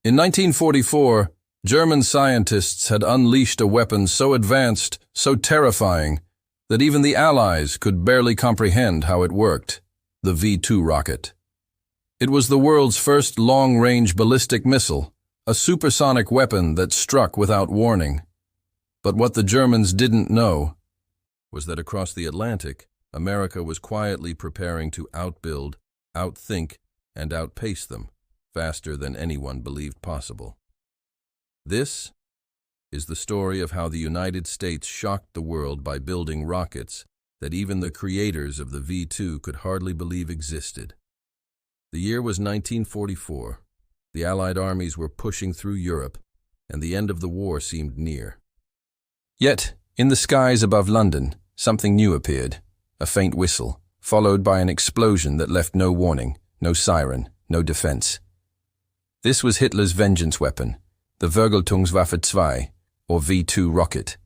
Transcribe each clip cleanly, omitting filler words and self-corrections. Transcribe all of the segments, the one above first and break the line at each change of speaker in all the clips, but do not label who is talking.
In 1944, German scientists had unleashed a weapon so advanced, so terrifying, that even the Allies could barely comprehend how it worked: the V-2 rocket. It was the world's first long-range ballistic missile, a supersonic weapon that struck without warning. But what the Germans didn't know was that across the Atlantic, America was quietly preparing to outbuild, outthink, and outpace them faster than anyone believed possible. This is the story of how the United States shocked the world by building rockets that even the creators of the V-2 could hardly believe existed. The year was 1944. The Allied armies were pushing through Europe, and the end of the war seemed near. Yet, in the skies above London, something new appeared: a faint whistle, followed by an explosion that left no warning, no siren, no defense. This was Hitler's vengeance weapon, the Vergeltungswaffe 2, or V-2 rocket.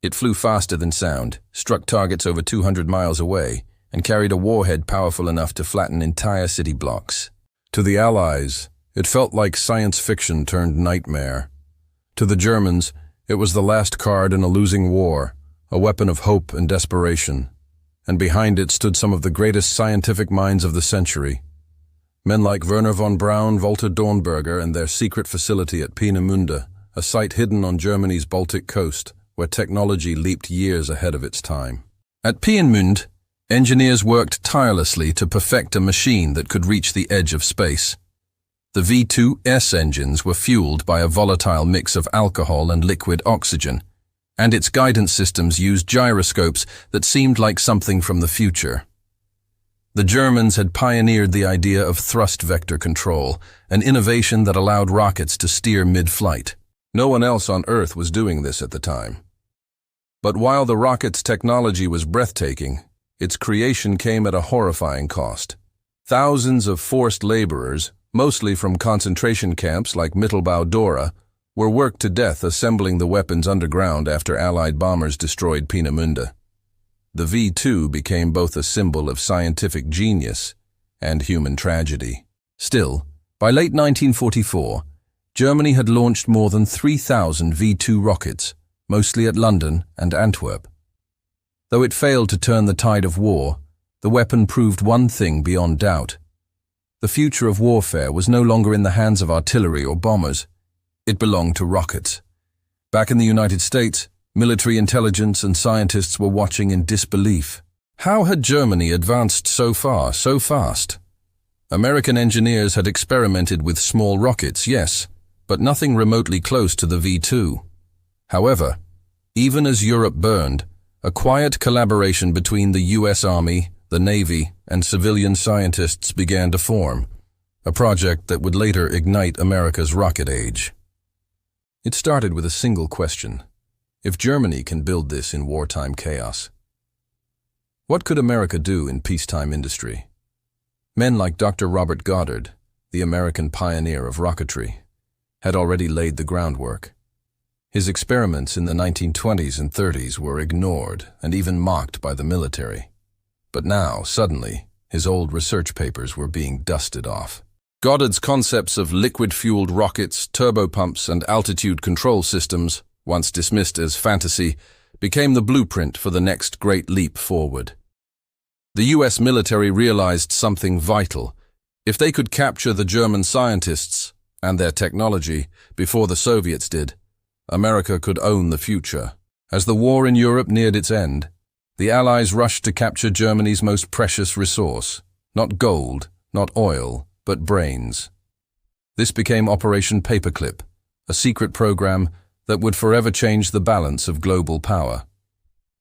It flew faster than sound, struck targets over 200 miles away, and carried a warhead powerful enough to flatten entire city blocks. To the Allies, it felt like science fiction turned nightmare. To the Germans, it was the last card in a losing war, a weapon of hope and desperation. And behind it stood some of the greatest scientific minds of the century. Men like Wernher von Braun, Walter Dornberger, and their secret facility at Peenemünde, a site hidden on Germany's Baltic coast, where technology leaped years ahead of its time. At Peenemünde, engineers worked tirelessly to perfect a machine that could reach the edge of space. The V-2S engines were fueled by a volatile mix of alcohol and liquid oxygen, and its guidance systems used gyroscopes that seemed like something from the future. The Germans had pioneered the idea of thrust vector control, an innovation that allowed rockets to steer mid-flight. No one else on Earth was doing this at the time. But while the rocket's technology was breathtaking, its creation came at a horrifying cost. Thousands of forced laborers, mostly from concentration camps like Mittelbau-Dora, were worked to death assembling the weapons underground after Allied bombers destroyed Peenemünde. The V-2 became both a symbol of scientific genius and human tragedy. Still, by late 1944, Germany had launched more than 3,000 V-2 rockets, mostly at London and Antwerp. Though it failed to turn the tide of war, the weapon proved one thing beyond doubt. The future of warfare was no longer in the hands of artillery or bombers. It belonged to rockets. Back in the United States, military intelligence and scientists were watching in disbelief. How had Germany advanced so far, so fast? American engineers had experimented with small rockets, yes, but nothing remotely close to the V-2. However, even as Europe burned, a quiet collaboration between the U.S. Army, the Navy, and civilian scientists began to form, a project that would later ignite America's rocket age. It started with a single question: if Germany can build this in wartime chaos, what could America do in peacetime industry? Men like Dr. Robert Goddard, the American pioneer of rocketry, had already laid the groundwork. His experiments in the 1920s and 30s were ignored and even mocked by the military. But now, suddenly, his old research papers were being dusted off. Goddard's concepts of liquid-fueled rockets, turbopumps, and altitude control systems, once dismissed as fantasy, became the blueprint for the next great leap forward. The U.S. military realized something vital. If they could capture the German scientists and their technology before the Soviets did, America could own the future. As the war in Europe neared its end, the Allies rushed to capture Germany's most precious resource: not gold, not oil, but brains. This became Operation Paperclip, a secret program that would forever change the balance of global power.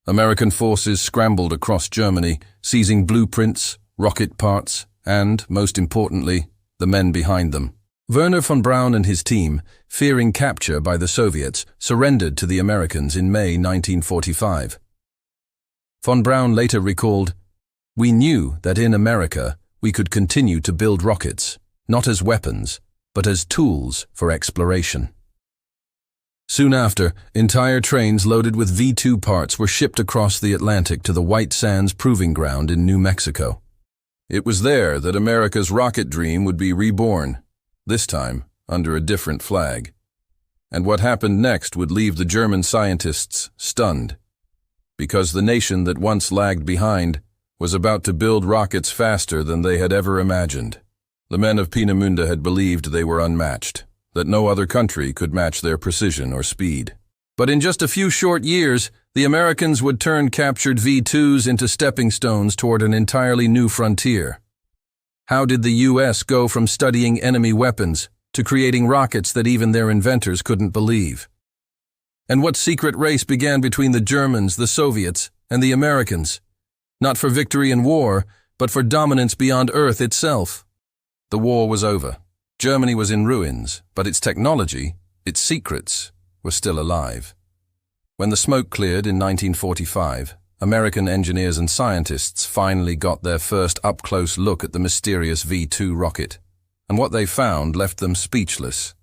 American forces scrambled across Germany, seizing blueprints, rocket parts, and, most importantly, the men behind them. Wernher von Braun and his team, fearing capture by the Soviets, surrendered to the Americans in May 1945. Von Braun later recalled, "We knew that in America we could continue to build rockets, not as weapons, but as tools for exploration." Soon after, entire trains loaded with V-2 parts were shipped across the Atlantic to the White Sands Proving Ground in New Mexico. It was there that America's rocket dream would be reborn, this time under a different flag. And what happened next would leave the German scientists stunned, because the nation that once lagged behind was about to build rockets faster than they had ever imagined. The men of Peenemünde had believed they were unmatched, that no other country could match their precision or speed. But in just a few short years, the Americans would turn captured V-2s into stepping stones toward an entirely new frontier. How did the U.S. go from studying enemy weapons to creating rockets that even their inventors couldn't believe? And what secret race began between the Germans, the Soviets, and the Americans? Not for victory in war, but for dominance beyond Earth itself. The war was over. Germany was in ruins, but its technology, its secrets, were still alive. When the smoke cleared in 1945, American engineers and scientists finally got their first up-close look at the mysterious V-2 rocket, and what they found left them speechless.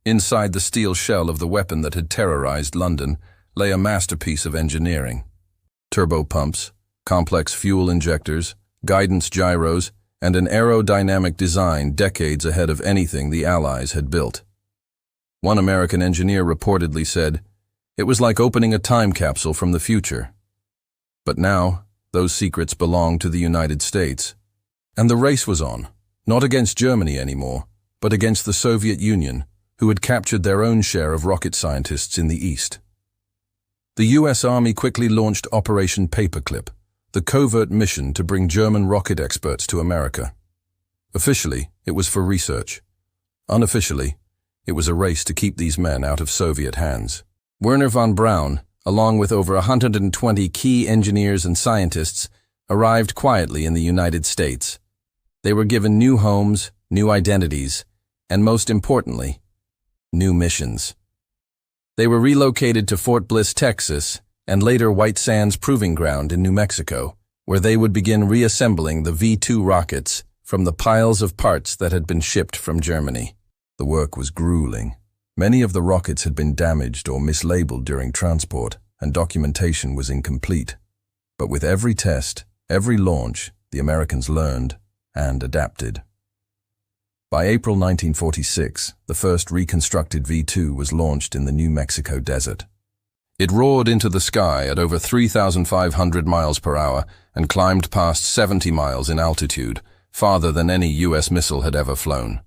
Inside the steel shell of the weapon that had terrorized London lay a masterpiece of engineering. Turbo pumps, complex fuel injectors, guidance gyros, and an aerodynamic design decades ahead of anything the Allies had built. One American engineer reportedly said, "It was like opening a time capsule from the future." But now, those secrets belonged to the United States. And the race was on, not against Germany anymore, but against the Soviet Union, who had captured their own share of rocket scientists in the East. The U.S. Army quickly launched Operation Paperclip, the covert mission to bring German rocket experts to America. Officially, it was for research. Unofficially, it was a race to keep these men out of Soviet hands. Werner von Braun, along with over 120 key engineers and scientists, arrived quietly in the United States. They were given new homes, new identities, and most importantly, new missions. They were relocated to Fort Bliss, Texas, and later White Sands Proving Ground in New Mexico, where they would begin reassembling the V-2 rockets from the piles of parts that had been shipped from Germany. The work was grueling. Many of the rockets had been damaged or mislabeled during transport, and documentation was incomplete. But with every test, every launch, the Americans learned and adapted. By April 1946, the first reconstructed V-2 was launched in the New Mexico desert. It roared into the sky at over 3,500 miles per hour and climbed past 70 miles in altitude, farther than any U.S. missile had ever flown.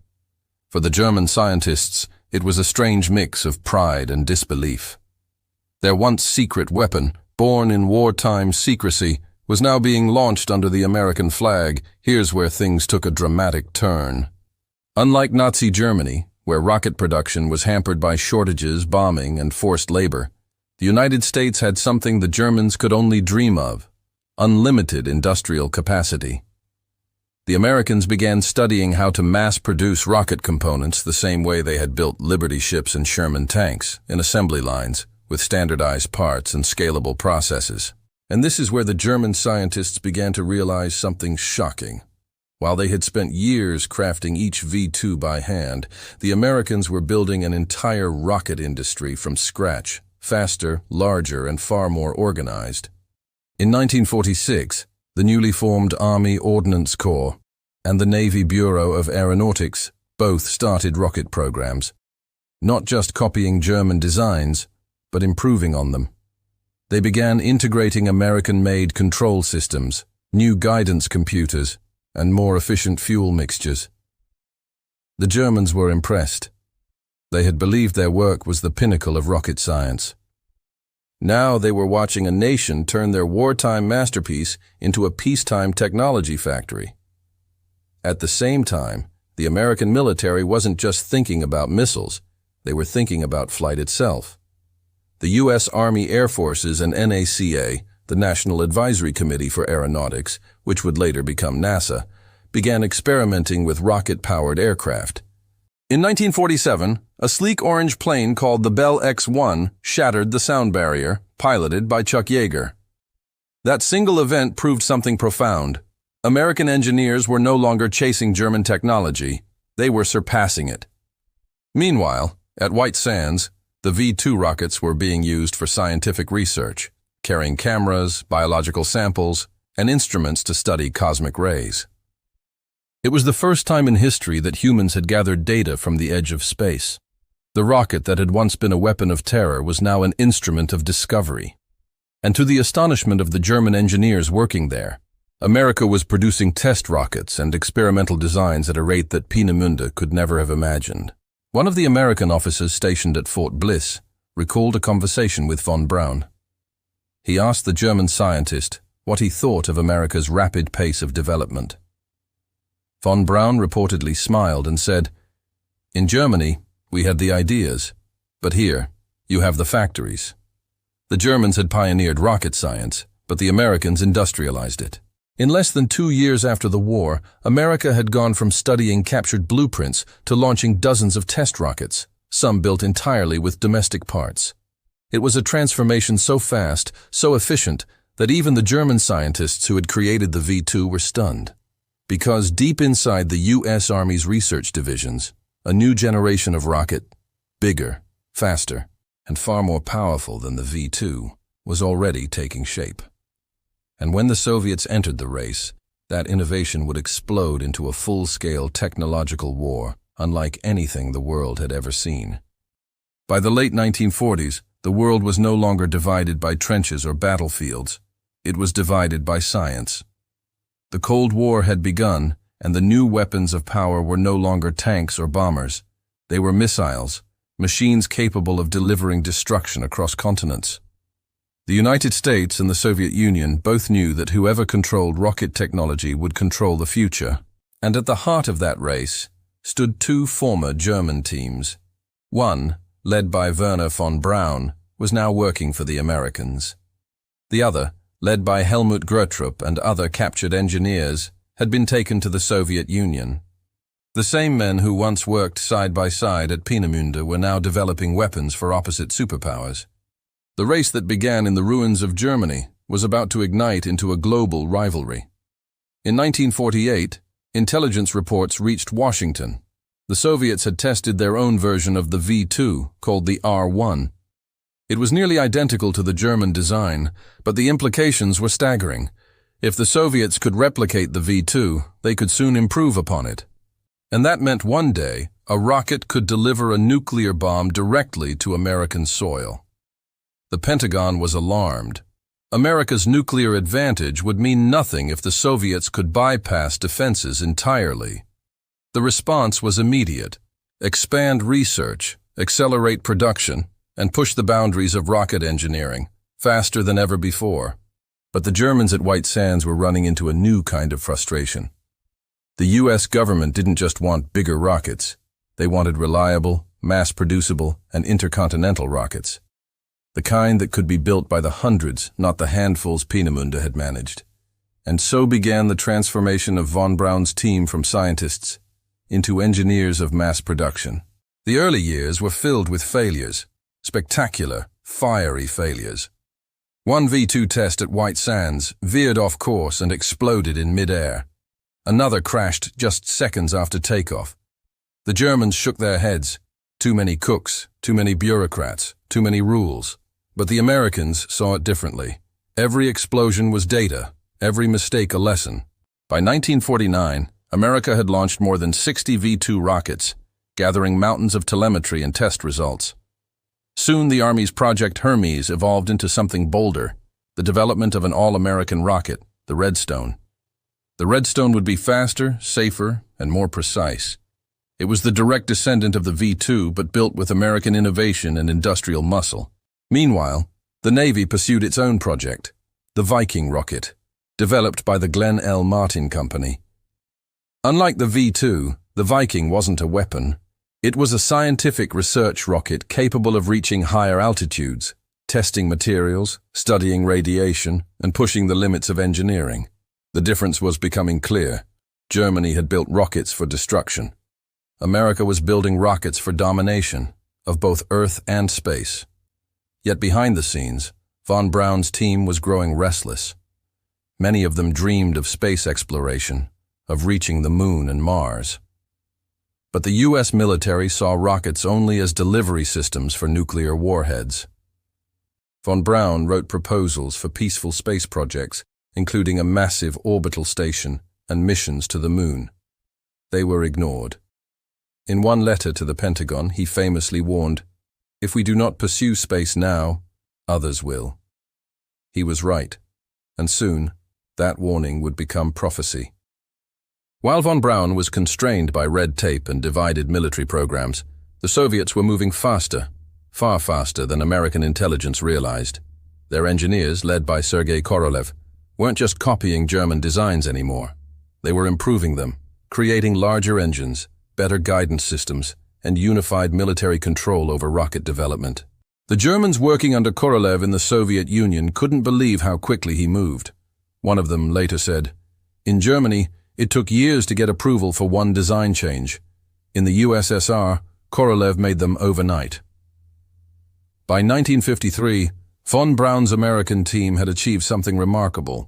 For the German scientists, it was a strange mix of pride and disbelief. Their once secret weapon, born in wartime secrecy, was now being launched under the American flag. Here's where things took a dramatic turn. Unlike Nazi Germany, where rocket production was hampered by shortages, bombing, and forced labor, the United States had something the Germans could only dream of: unlimited industrial capacity. The Americans began studying how to mass-produce rocket components the same way they had built Liberty ships and Sherman tanks, in assembly lines, with standardized parts and scalable processes. And this is where the German scientists began to realize something shocking. While they had spent years crafting each V-2 by hand, the Americans were building an entire rocket industry from scratch, faster, larger, and far more organized. In 1946, the newly formed Army Ordnance Corps and the Navy Bureau of Aeronautics both started rocket programs, not just copying German designs, but improving on them. They began integrating American-made control systems, new guidance computers, and more efficient fuel mixtures. The Germans were impressed. They had believed their work was the pinnacle of rocket science. Now they were watching a nation turn their wartime masterpiece into a peacetime technology factory. At the same time, the American military wasn't just thinking about missiles, they were thinking about flight itself. The U.S. Army Air Forces and NACA, the National Advisory Committee for Aeronautics, which would later become NASA, began experimenting with rocket-powered aircraft. In 1947, a sleek orange plane called the Bell X-1 shattered the sound barrier, piloted by Chuck Yeager. That single event proved something profound. American engineers were no longer chasing German technology, they were surpassing it. Meanwhile, at White Sands, the V-2 rockets were being used for scientific research, carrying cameras, biological samples, and instruments to study cosmic rays. It was the first time in history that humans had gathered data from the edge of space. The rocket that had once been a weapon of terror was now an instrument of discovery. And to the astonishment of the German engineers working there, America was producing test rockets and experimental designs at a rate that Peenemünde could never have imagined. One of the American officers stationed at Fort Bliss recalled a conversation with von Braun. He asked the German scientist what he thought of America's rapid pace of development. Von Braun reportedly smiled and said, "In Germany, we had the ideas, but here, you have the factories." The Germans had pioneered rocket science, but the Americans industrialized it. In less than 2 years after the war, America had gone from studying captured blueprints to launching dozens of test rockets, some built entirely with domestic parts. It was a transformation so fast, so efficient, that even the German scientists who had created the V-2 were stunned. Because deep inside the U.S. Army's research divisions, a new generation of rocket, bigger, faster, and far more powerful than the V-2, was already taking shape. And when the Soviets entered the race, that innovation would explode into a full-scale technological war, unlike anything the world had ever seen. By the late 1940s, the world was no longer divided by trenches or battlefields. It was divided by science. The Cold War had begun, and the new weapons of power were no longer tanks or bombers. They were missiles, machines capable of delivering destruction across continents. The United States and the Soviet Union both knew that whoever controlled rocket technology would control the future. And at the heart of that race stood two former German teams. One, led by Werner von Braun, was now working for the Americans. The other, led by Helmut Grötrup and other captured engineers, had been taken to the Soviet Union. The same men who once worked side by side at Peenemünde were now developing weapons for opposite superpowers. The race that began in the ruins of Germany was about to ignite into a global rivalry. In 1948, intelligence reports reached Washington. The Soviets had tested their own version of the V-2, called the R-1. It was nearly identical to the German design, but the implications were staggering. If the Soviets could replicate the V-2, they could soon improve upon it. And that meant one day, a rocket could deliver a nuclear bomb directly to American soil. The Pentagon was alarmed. America's nuclear advantage would mean nothing if the Soviets could bypass defenses entirely. The response was immediate: expand research, accelerate production, and push the boundaries of rocket engineering, faster than ever before. But the Germans at White Sands were running into a new kind of frustration. The U.S. government didn't just want bigger rockets. They wanted reliable, mass-producible, and intercontinental rockets. The kind that could be built by the hundreds, not the handfuls Peenemünde had managed. And so began the transformation of von Braun's team from scientists into engineers of mass production. The early years were filled with failures, spectacular, fiery failures. One V-2 test at White Sands veered off course and exploded in mid-air. Another crashed just seconds after takeoff. The Germans shook their heads. Too many cooks, too many bureaucrats, too many rules. But the Americans saw it differently. Every explosion was data, every mistake a lesson. By 1949, America had launched more than 60 V-2 rockets, gathering mountains of telemetry and test results. Soon the Army's Project Hermes evolved into something bolder, the development of an all-American rocket, the Redstone. The Redstone would be faster, safer, and more precise. It was the direct descendant of the V-2, but built with American innovation and industrial muscle. Meanwhile, the Navy pursued its own project, the Viking rocket, developed by the Glenn L. Martin Company. Unlike the V-2, the Viking wasn't a weapon. It was a scientific research rocket capable of reaching higher altitudes, testing materials, studying radiation, and pushing the limits of engineering. The difference was becoming clear. Germany had built rockets for destruction. America was building rockets for domination, of both Earth and space. Yet behind the scenes, von Braun's team was growing restless. Many of them dreamed of space exploration, of reaching the Moon and Mars. But the U.S. military saw rockets only as delivery systems for nuclear warheads. Von Braun wrote proposals for peaceful space projects, including a massive orbital station and missions to the Moon. they were ignored. In one letter to the Pentagon, he famously warned, "If we do not pursue space now, others will." He was right, and soon that warning would become prophecy. While von Braun was constrained by red tape and divided military programs, the Soviets were moving faster, far faster than American intelligence realized. Their engineers, led by Sergei Korolev, weren't just copying German designs anymore. They were improving them, creating larger engines, better guidance systems, and unified military control over rocket development. The Germans working under Korolev in the Soviet Union couldn't believe how quickly he moved. One of them later said, "In Germany, it took years to get approval for one design change. In the USSR, Korolev made them overnight." By 1953, von Braun's American team had achieved something remarkable.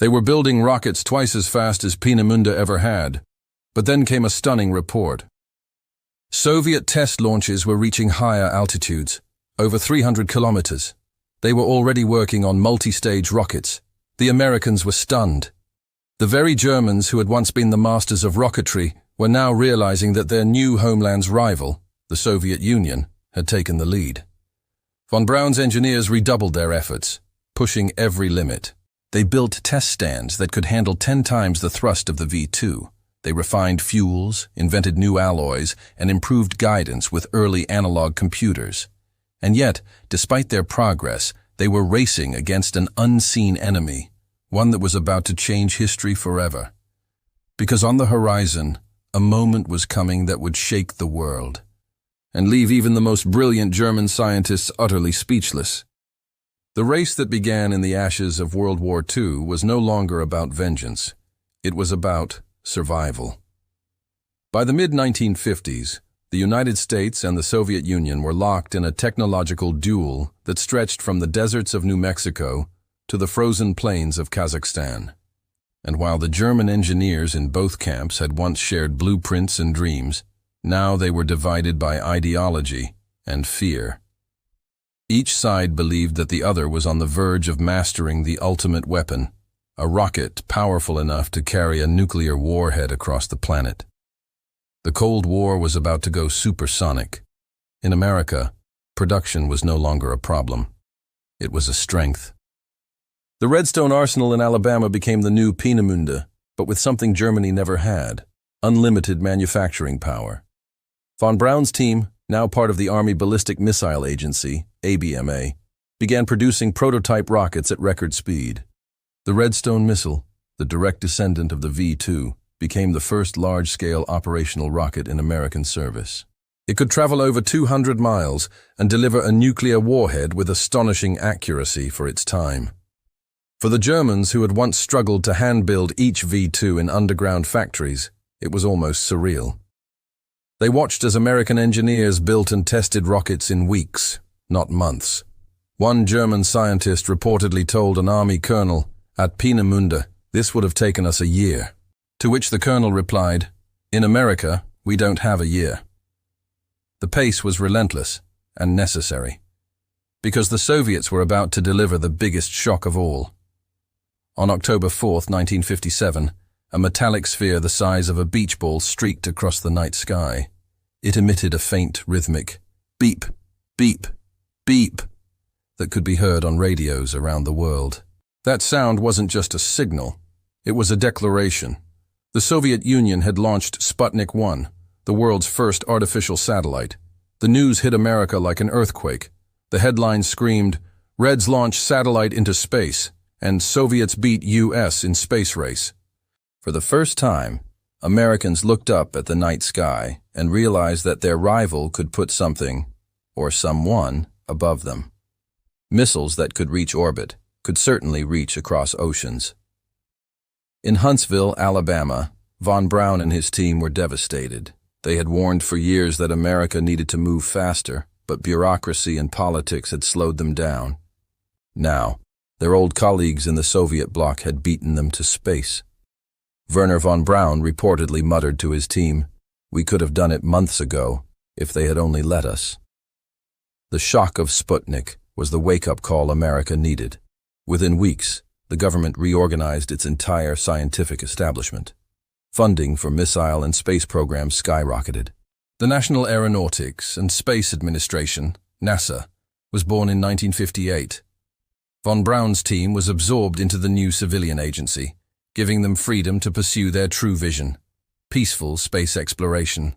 They were building rockets twice as fast as Peenemünde ever had. But then came a stunning report. Soviet test launches were reaching higher altitudes, over 300 kilometers. They were already working on multi-stage rockets. The Americans were stunned. The very Germans who had once been the masters of rocketry were now realizing that their new homeland's rival, the Soviet Union, had taken the lead. Von Braun's engineers redoubled their efforts, pushing every limit. They built test stands that could handle 10 times the thrust of the V-2. They refined fuels, invented new alloys, and improved guidance with early analog computers. And yet, despite their progress, they were racing against an unseen enemy, one that was about to change history forever. Because on the horizon, a moment was coming that would shake the world, and leave even the most brilliant German scientists utterly speechless. The race that began in the ashes of World War II was no longer about vengeance. It was about survival. By the mid-1950s, the United States and the Soviet Union were locked in a technological duel that stretched from the deserts of New Mexico to the frozen plains of Kazakhstan. And while the German engineers in both camps had once shared blueprints and dreams, now they were divided by ideology and fear. Each side believed that the other was on the verge of mastering the ultimate weapon, a rocket powerful enough to carry a nuclear warhead across the planet. The Cold War was about to go supersonic. In America, production was no longer a problem. It was a strength. The Redstone Arsenal in Alabama became the new Peenemünde, but with something Germany never had: unlimited manufacturing power. Von Braun's team, now part of the Army Ballistic Missile Agency, ABMA, began producing prototype rockets at record speed. The Redstone missile, the direct descendant of the V-2, became the first large-scale operational rocket in American service. It could travel over 200 miles and deliver a nuclear warhead with astonishing accuracy for its time. For the Germans, who had once struggled to hand-build each V-2 in underground factories, it was almost surreal. They watched as American engineers built and tested rockets in weeks, not months. One German scientist reportedly told an army colonel, "At Peenemünde, this would have taken us a year." To which the colonel replied, "In America, we don't have a year." The pace was relentless and necessary, because the Soviets were about to deliver the biggest shock of all. On October 4, 1957, a metallic sphere the size of a beach ball streaked across the night sky. It emitted a faint, rhythmic beep, beep, beep that could be heard on radios around the world. That sound wasn't just a signal, it was a declaration. The Soviet Union had launched Sputnik 1, the world's first artificial satellite. The news hit America like an earthquake. The headlines screamed, "Reds launch satellite into space," and "Soviets beat US in space race." For the first time, Americans looked up at the night sky and realized that their rival could put something, or someone, above them. Missiles that could reach orbit could certainly reach across oceans. In Huntsville, Alabama, von Braun and his team were devastated. They had warned for years that America needed to move faster, but bureaucracy and politics had slowed them down. Now, their old colleagues in the Soviet bloc had beaten them to space. Werner von Braun reportedly muttered to his team, "We could have done it months ago, if they had only let us." The shock of Sputnik was the wake-up call America needed. Within weeks, the government reorganized its entire scientific establishment. Funding for missile and space programs skyrocketed. The National Aeronautics and Space Administration, NASA, was born in 1958. Von Braun's team was absorbed into the new civilian agency, giving them freedom to pursue their true vision: peaceful space exploration.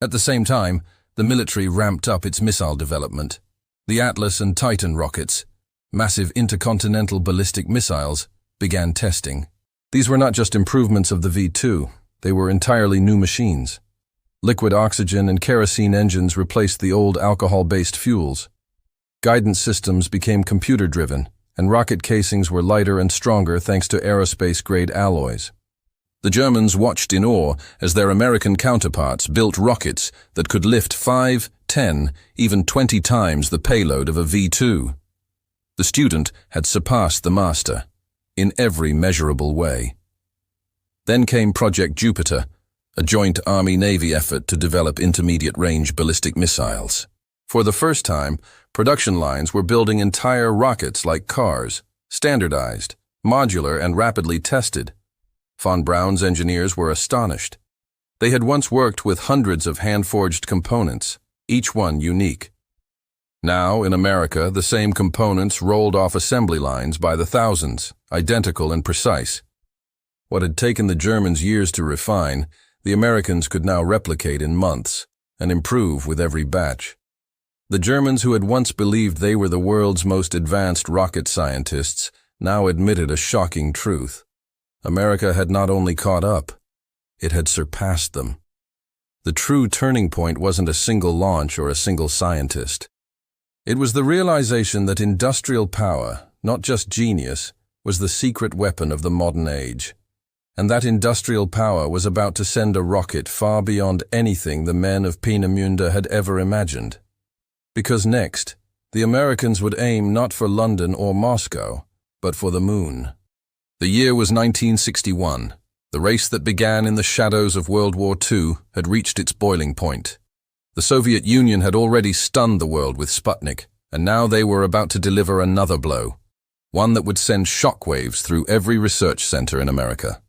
At the same time, the military ramped up its missile development. The Atlas and Titan rockets, massive intercontinental ballistic missiles, began testing. These were not just improvements of the V-2, they were entirely new machines. Liquid oxygen and kerosene engines replaced the old alcohol-based fuels. Guidance systems became computer-driven, and rocket casings were lighter and stronger thanks to aerospace-grade alloys. The Germans watched in awe as their American counterparts built rockets that could lift 5, 10, even 20 times the payload of a V-2. The student had surpassed the master in every measurable way. Then came Project Jupiter, a joint Army-Navy effort to develop intermediate-range ballistic missiles. For the first time, production lines were building entire rockets like cars, standardized, modular, and rapidly tested. Von Braun's engineers were astonished. They had once worked with hundreds of hand-forged components, each one unique. Now, in America, the same components rolled off assembly lines by the thousands, identical and precise. What had taken the Germans years to refine, the Americans could now replicate in months and improve with every batch. The Germans, who had once believed they were the world's most advanced rocket scientists, now admitted a shocking truth. America had not only caught up, it had surpassed them. The true turning point wasn't a single launch or a single scientist. It was the realization that industrial power, not just genius, was the secret weapon of the modern age. And that industrial power was about to send a rocket far beyond anything the men of Peenemünde had ever imagined. Because next, the Americans would aim not for London or Moscow, but for the moon. The year was 1961. The race that began in the shadows of World War II had reached its boiling point. The Soviet Union had already stunned the world with Sputnik, and now they were about to deliver another blow, one that would send shockwaves through every research center in America.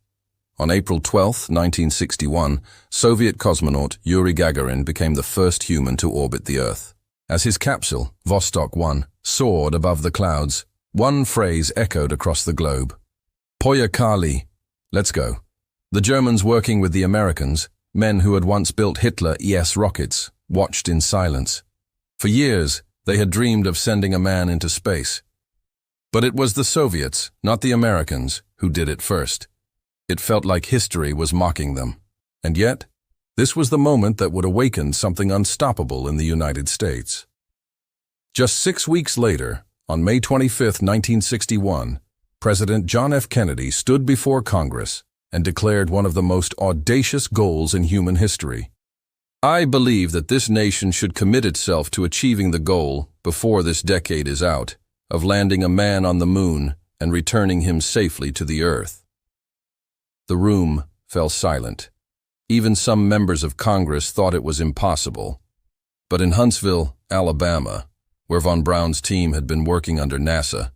On April 12, 1961, Soviet cosmonaut Yuri Gagarin became the first human to orbit the Earth. As his capsule, Vostok 1, soared above the clouds, one phrase echoed across the globe: Poyakali, let's go. The Germans, working with the Americans, men who had once built Hitler ES rockets, watched in silence. For years, they had dreamed of sending a man into space. But it was the Soviets, not the Americans, who did it first. It felt like history was mocking them. And yet, this was the moment that would awaken something unstoppable in the United States. Just 6 weeks later, on May 25, 1961, President John F. Kennedy stood before Congress and declared one of the most audacious goals in human history. I believe that this nation should commit itself to achieving the goal, before this decade is out, of landing a man on the moon and returning him safely to the Earth. The room fell silent. Even some members of Congress thought it was impossible. But in Huntsville, Alabama, where von Braun's team had been working under NASA,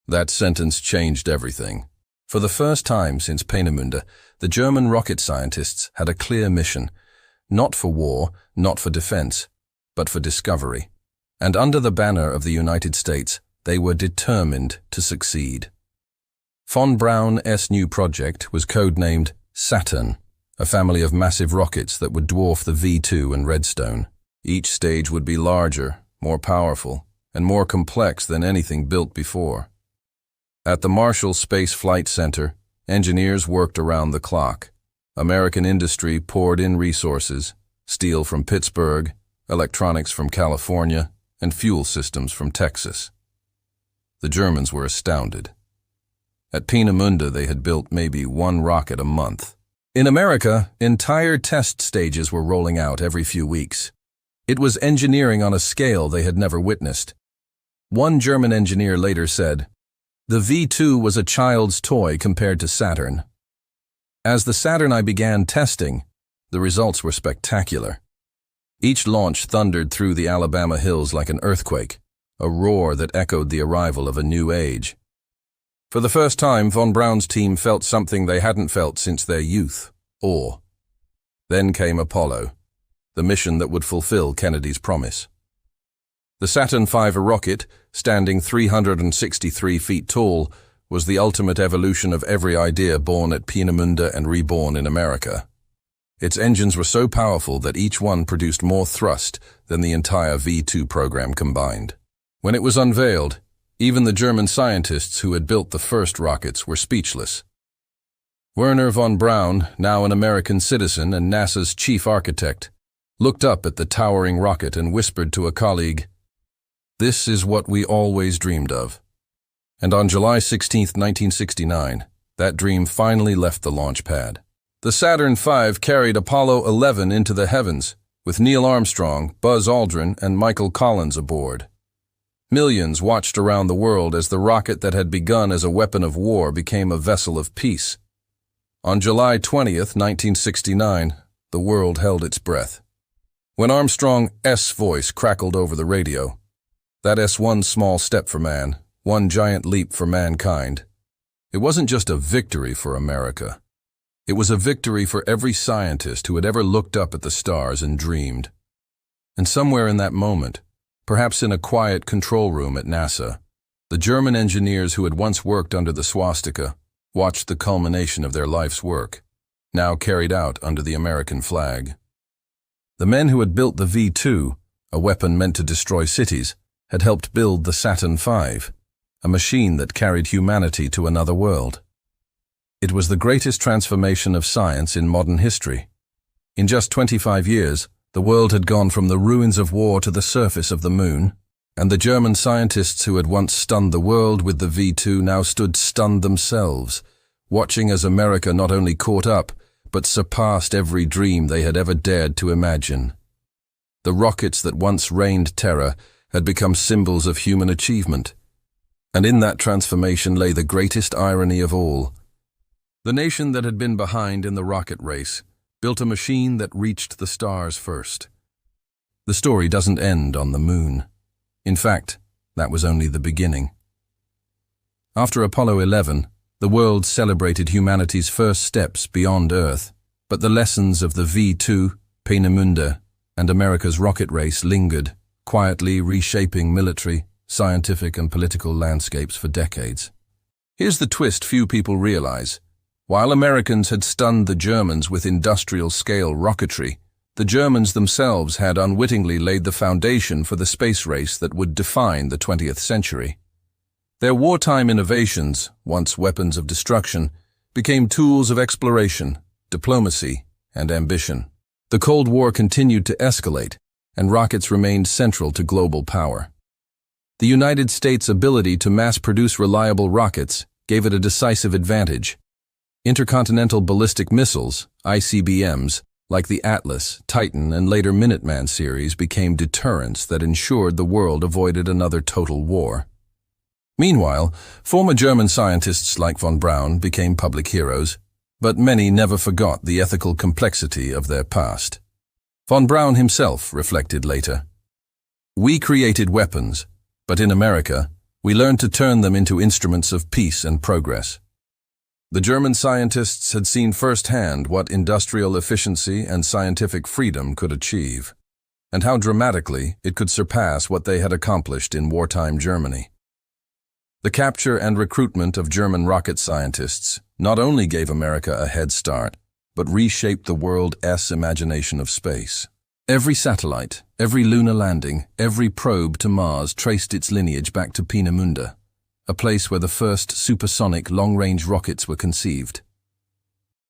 that sentence changed everything. For the first time since Peenemünde, the German rocket scientists had a clear mission, not for war, not for defense, but for discovery. And under the banner of the United States, they were determined to succeed. Von Braun's new project was codenamed Saturn, a family of massive rockets that would dwarf the V-2 and Redstone. Each stage would be larger, more powerful, and more complex than anything built before. At the Marshall Space Flight Center, engineers worked around the clock. American industry poured in resources: steel from Pittsburgh, electronics from California, and fuel systems from Texas. The Germans were astounded. At Peenemünde, they had built maybe one rocket a month. In America, entire test stages were rolling out every few weeks. It was engineering on a scale they had never witnessed. One German engineer later said, "The V-2 was a child's toy compared to Saturn." As the Saturn I began testing, the results were spectacular. Each launch thundered through the Alabama hills like an earthquake, a roar that echoed the arrival of a new age. For the first time, von Braun's team felt something they hadn't felt since their youth: awe. Then came Apollo, the mission that would fulfill Kennedy's promise. The Saturn V rocket, standing 363 feet tall, was the ultimate evolution of every idea born at Peenemünde and reborn in America. Its engines were so powerful that each one produced more thrust than the entire V-2 program combined. When it was unveiled, even the German scientists who had built the first rockets were speechless. Wernher von Braun, now an American citizen and NASA's chief architect, looked up at the towering rocket and whispered to a colleague, "This is what we always dreamed of." And on July 16, 1969, that dream finally left the launch pad. The Saturn V carried Apollo 11 into the heavens, with Neil Armstrong, Buzz Aldrin, and Michael Collins aboard. Millions watched around the world as the rocket that had begun as a weapon of war became a vessel of peace. On July 20, 1969, the world held its breath. When Armstrong's voice crackled over the radio, "That's one small step for man, one giant leap for mankind," it wasn't just a victory for America. It was a victory for every scientist who had ever looked up at the stars and dreamed. And somewhere in that moment, perhaps in a quiet control room at NASA, the German engineers who had once worked under the swastika watched the culmination of their life's work, now carried out under the American flag. The men who had built the V-2, a weapon meant to destroy cities, had helped build the Saturn V, a machine that carried humanity to another world. It was the greatest transformation of science in modern history. In just 25 years, the world had gone from the ruins of war to the surface of the moon, and the German scientists who had once stunned the world with the V-2 now stood stunned themselves, watching as America not only caught up, but surpassed every dream they had ever dared to imagine. The rockets that once reigned terror had become symbols of human achievement. And in that transformation lay the greatest irony of all. The nation that had been behind in the rocket race built a machine that reached the stars first. The story doesn't end on the moon. In fact, that was only the beginning. After Apollo 11, the world celebrated humanity's first steps beyond Earth, but the lessons of the V-2, Peenemünde, and America's rocket race lingered, quietly reshaping military, scientific, and political landscapes for decades. Here's the twist few people realize. While Americans had stunned the Germans with industrial-scale rocketry, the Germans themselves had unwittingly laid the foundation for the space race that would define the 20th century. Their wartime innovations, once weapons of destruction, became tools of exploration, diplomacy, and ambition. The Cold War continued to escalate, and rockets remained central to global power. The United States' ability to mass-produce reliable rockets gave it a decisive advantage. Intercontinental ballistic missiles, ICBMs, like the Atlas, Titan, and later Minuteman series became deterrents that ensured the world avoided another total war. Meanwhile, former German scientists like von Braun became public heroes, but many never forgot the ethical complexity of their past. Von Braun himself reflected later, "We created weapons, but in America, we learned to turn them into instruments of peace and progress." The German scientists had seen firsthand what industrial efficiency and scientific freedom could achieve, and how dramatically it could surpass what they had accomplished in wartime Germany. The capture and recruitment of German rocket scientists not only gave America a head start, but reshaped the world's imagination of space. Every satellite, every lunar landing, every probe to Mars traced its lineage back to Peenemünde, a place where the first supersonic long-range rockets were conceived.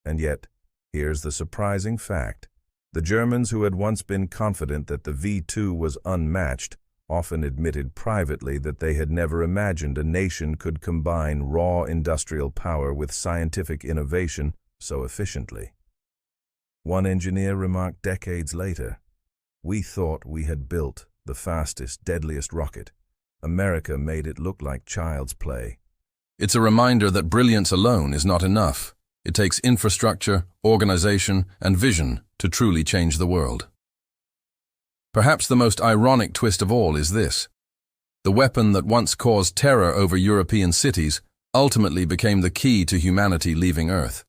And yet, here's the surprising fact. The Germans who had once been confident that the V-2 was unmatched often admitted privately that they had never imagined a nation could combine raw industrial power with scientific innovation so efficiently. One engineer remarked decades later, "We thought we had built the fastest, deadliest rocket. America made it look like child's play."
It's a reminder that brilliance alone is not enough. It takes infrastructure, organization, and vision to truly change the world. Perhaps the most ironic twist of all is this. The weapon that once caused terror over European cities ultimately became the key to humanity leaving Earth.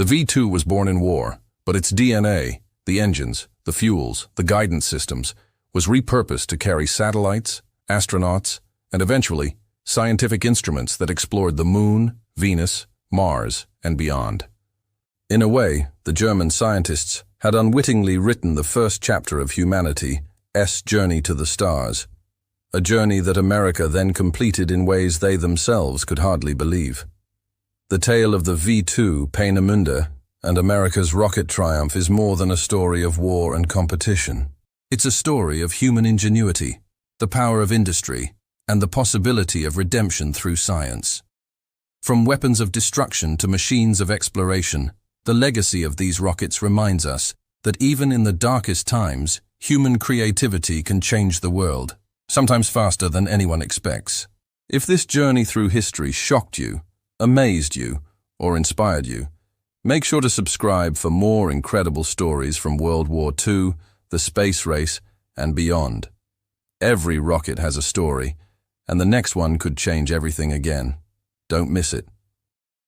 The V-2 was born in war, but its DNA, the engines, the fuels, the guidance systems, was repurposed to carry satellites, astronauts, and eventually, scientific instruments that explored the Moon, Venus, Mars, and beyond. In a way, the German scientists had unwittingly written the first chapter of humanity's journey to the stars, a journey that America then completed in ways they themselves could hardly believe. The tale of the V-2 Peenemünde and America's rocket triumph is more than a story of war and competition. It's a story of human ingenuity, the power of industry, and the possibility of redemption through science. From weapons of destruction to machines of exploration, the legacy of these rockets reminds us that even in the darkest times, human creativity can change the world, sometimes faster than anyone expects. If this journey through history shocked you, amazed you, or inspired you, make sure to subscribe for more incredible stories from World War II, the space race, and beyond. Every rocket has a story, and the next one could change everything again. Don't miss it.